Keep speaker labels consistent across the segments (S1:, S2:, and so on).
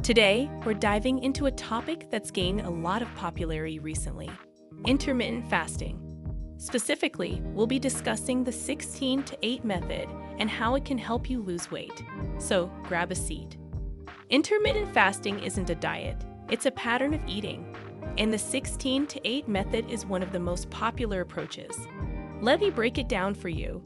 S1: Today, we're diving into a topic that's gained a lot of popularity recently: intermittent fasting. Specifically, we'll be discussing the 16 to 8 method and how it can help you lose weight. So, grab a seat. Intermittent fasting isn't a diet, it's a pattern of eating. And the 16 to 8 method is one of the most popular approaches. Let me break it down for you.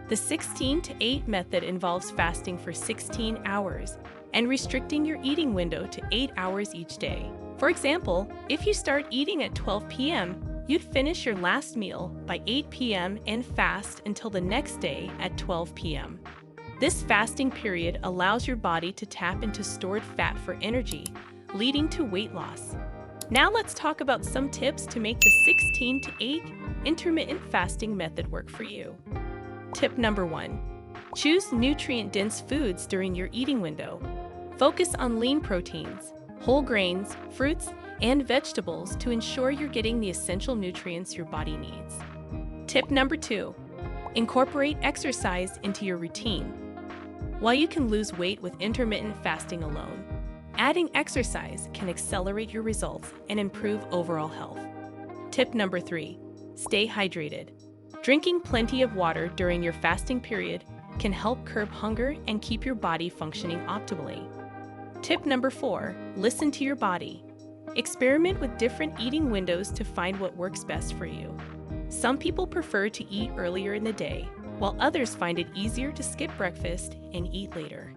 S1: The 16 to 8 method involves fasting for 16 hours and restricting your eating window to 8 hours each day. For example, if you start eating at 12 p.m., you'd finish your last meal by 8 p.m. and fast until the next day at 12 p.m. This fasting period allows your body to tap into stored fat for energy, leading to weight loss. Now let's talk about some tips to make the 16 to 8 intermittent fasting method work for you. Tip number 1. Choose nutrient-dense foods during your eating window. Focus on lean proteins, whole grains, fruits, and vegetables to ensure you're getting the essential nutrients your body needs. Tip number 2. Incorporate exercise into your routine. While you can lose weight with intermittent fasting alone, adding exercise can accelerate your results and improve overall health. Tip number 3. Stay hydrated. Drinking plenty of water during your fasting period can help curb hunger and keep your body functioning optimally. Tip number 4. Listen to your body. Experiment with different eating windows to find what works best for you. Some people prefer to eat earlier in the day, while others find it easier to skip breakfast and eat later.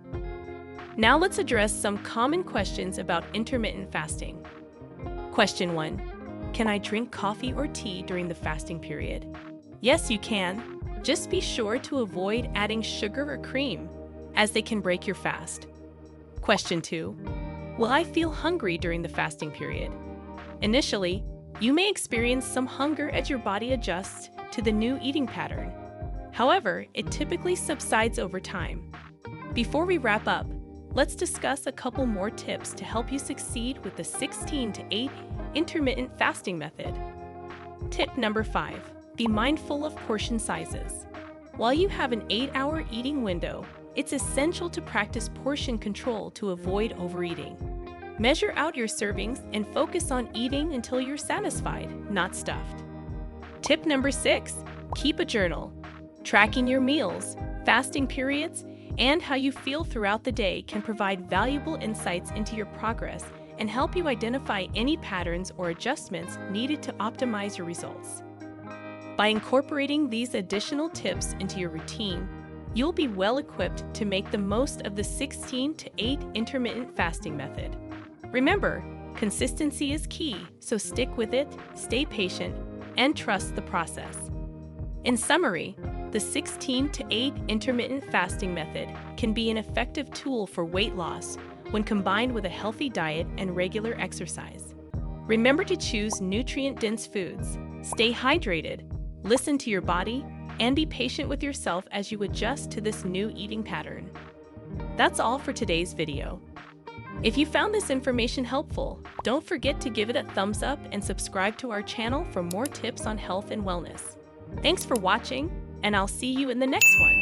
S1: Now let's address some common questions about intermittent fasting. Question 1. Can I drink coffee or tea during the fasting period? Yes, you can. Just be sure to avoid adding sugar or cream, as they can break your fast. Question 2. Will I feel hungry during the fasting period? Initially, you may experience some hunger as your body adjusts to the new eating pattern. However, it typically subsides over time. Before we wrap up, let's discuss a couple more tips to help you succeed with the 16 to 8 intermittent fasting method. Tip number 5. Be mindful of portion sizes. While you have an 8-hour eating window, it's essential to practice portion control to avoid overeating. Measure out your servings and focus on eating until you're satisfied, not stuffed. Tip number 6. Keep a journal. Tracking your meals, fasting periods, and how you feel throughout the day can provide valuable insights into your progress and help you identify any patterns or adjustments needed to optimize your results. By incorporating these additional tips into your routine, you'll be well equipped to make the most of the 16 to 8 intermittent fasting method. Remember, consistency is key, so stick with it, stay patient, and trust the process. In summary, the 16 to 8 intermittent fasting method can be an effective tool for weight loss when combined with a healthy diet and regular exercise. Remember to choose nutrient-dense foods, stay hydrated, listen to your body, and be patient with yourself as you adjust to this new eating pattern. That's all for today's video. If you found this information helpful, don't forget to give it a thumbs up and subscribe to our channel for more tips on health and wellness. Thanks for watching, and I'll see you in the next one.